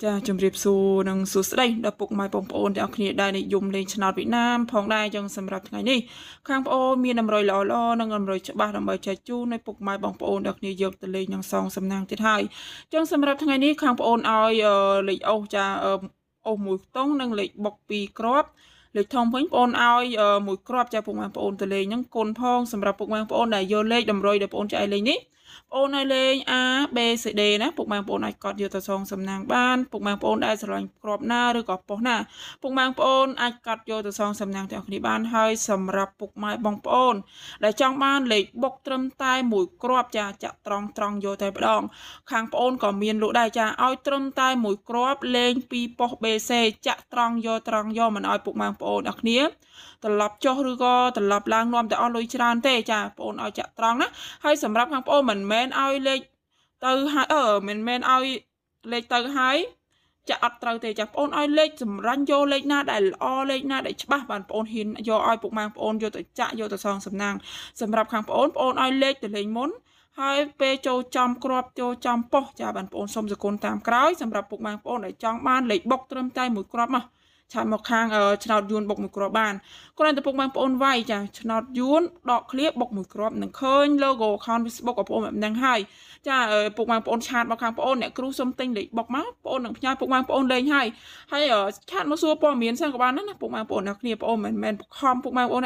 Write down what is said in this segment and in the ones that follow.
ចាជំរាបសួរនិងសួស្តីដល់ពុកម៉ែបងប្អូនទាំងអស់គ្នាដែលនិយមលេងឆ្នោតវៀតណាមផងដែរចឹងសម្រាប់ថ្ងៃនេះខាងប្អូនមានតម្រុយល្អៗនិងតម្រុយច្បាស់ដើម្បីចែកជូនឲ្យពុកម៉ែបងប្អូនទាំងគ្នាយកទៅលេងនឹងសងសំណាងទៀតហើយចឹងសម្រាប់ថ្ងៃនេះខាងប្អូនឲ្យលេខអូសចាអូសមួយខ្ទង់និងលេខបុក2គ្រាប់លេខធំវិញបងប្អូនឲ្យមួយគ្រាប់ចាពុកម៉ែបងប្អូនទៅលេងហ្នឹងគុណផងសម្រាប់ពុកម៉ែបងប្អូនដែលយកលេខតម្រុយដែលបងប្អូនចែកលេងនេះបងប្អូនឲ្យលេង A B C D ណាពុកម៉ែបងប្អូនអាចកត់យកទៅសងសំណាងបានពុកម៉ែបងប្អូនដែលស្រឡាញ់គ្រាប់ណាឬក៏ប៉ុស្តិ៍ណាពុកម៉ែបងប្អូនអាចកត់យកទៅសងសំណាងទាំងអស់គ្នាបានហើយសម្រាប់ពុកម៉ែបងប្អូនដែលចង់បានលេខបុកត្រឹមតែមួយគ្រាប់ចាចាក់ត្រង់យកតែម្ដងខាងប្អូនក៏មានលក់ដែរចាឲ្យត្រឹមតែមួយគ្រាប់លេងពីប៉ុស្តិ៍ BC ចាក់ត្រង់យកមិនឲ្យពុកម៉ែបងប្អូនអ្នកគ្នាត្រឡប់ចុះឬក៏ត្រឡប់ឡើងនាំតែអស់លុយច្រើនទេចាបងប្អូនឲ្យចាក់ត្រង់ណាហើយសម្រាប់ខាងប្អូនមិនមែនឲ្យលេខទៅហើយមិនមែនឲ្យលេខទៅហើយចាក់អត់ត្រូវទេចាបងប្អូនឲ្យលេខសម្រាញ់យកលេខណាដែលល្អលេខណាដែលច្បាស់បានបងប្អូនហ៊ានយកឲ្យពុកម៉ែបងប្អូនយកទៅចាក់យកទៅសងសំណាងសម្រាប់ខាងប្អូនឲ្យលេខទៅលេងមុនហើយពេលចូលចំគ្រាប់ចូលចំប៉ុស្តិ៍ចាបងប្អូនសុំសគុណតាមក្រោយសម្រាប់ពុកម៉ែបងប្អូនដែលចង់បានលេខបុកត្រឹមតែមួយគ្រាប់មកឆាតមកខាងឆ្នោតយួនបុកមួយគ្រាប់បានគ្រាន់តែពុកម៉ែបងប្អូនវាយចាឆ្នោតយួនដកឃ្លៀបុកមួយគ្រាប់នឹងឃើញ logo account Facebook របស់បងប្អូនបែបហ្នឹងហើយចាពុកម៉ែបងប្អូនឆាតមកខាងបងប្អូនអ្នកគ្រូសុំទិញលេខបុកមកបងប្អូននឹងផ្ញើពុកម៉ែបងប្អូនលេងហើយឆាតមកសួរព័ត៌មានសិនក៏បានដែរណាពុកម៉ែបងប្អូនអ្នកគ្នាបងប្អូនមិនមែនបខំពុកម៉ែបងប្អូន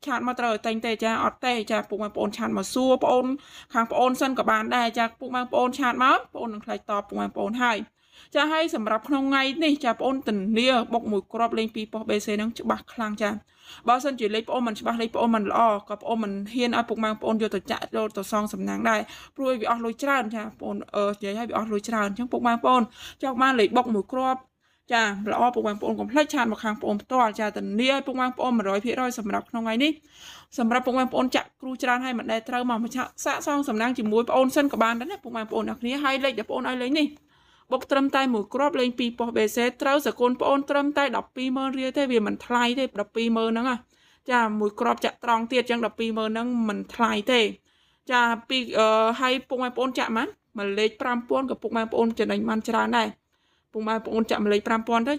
ឆាតមកត្រូវតែងទេចាអត់ទេចាពុកម៉ែបងប្អូនឆាតមកសួរបងប្អូនខាងបងប្អូនសិនក៏បានដែរចាពុកម៉ែបងប្អូនឆាតមកបងប្អូននឹងឆ្លើយតបពុកម៉ែបងប្អូនហើយចាហើយសម្រាប់ក្នុងថ្ងៃនេះចាបងប្អូនធានាបុកមួយគ្រាប់លេងពីប៉ុស្តិ៍ BC ហ្នឹងច្បាស់ខ្លាំងចាបើសិនជាលេខបងប្អូនមិនច្បាស់លេខបងប្អូនមិនល្អក៏បងប្អូនមិនហ៊ានឲ្យពុកម៉ែបងប្អូនយកទៅចាក់យកទៅសងសំណាងដែរព្រោះវាអស់លុយច្រើនចាបងប្អូននិយាយឲ្យវាអស់លុយច្រើនអញ្ចឹងពុកម៉ែបងប្អូនចង់បានលេខបុកមួយគ្រាប់ចាល្អពុកម៉ែបងប្អូនកុំភ្លេចឆាតមកខាងបងប្អូនផ្ទាល់ចាធានាឲ្យពុកម៉ែបងប្អូន 100% សម្រាប់ក្នុងថ្ងៃនេះសម្រាប់ពុកម៉ែបងប្អូនចាក់គ្រូច្រើនឲ្យមិនដែលត្រូវមកឆាក់សាកសងសំណាងជាមួយបងប្អូនសិនក៏បានដែរណាពុកម៉ែបងប្អូនអ្នកគ្នាឲ្យលេខដែលបងប្អូនឲ្យលេខនេះបុកត្រឹមតែមួយគ្រាប់លេងពីប៉ុស្តិ៍ BC ត្រូវសគុណបងប្អូនត្រឹមតែ120,000រៀលទេវាមិនថ្លៃទេ120,000ហ្នឹងចាមួយគ្រាប់ចាក់ត្រង់ទៀតចឹង120,000ហ្នឹងមិនថ្លៃទេចាពីឲ្យពុកម៉ែបងប្អូនចាក់មកលេខ 5,000 ក៏ពុកម៉ែបងប្អូនចំណេញបានច្រើនដែរពុកម៉ែបងប្អូនចាក់លេខ 5,000 ទៅ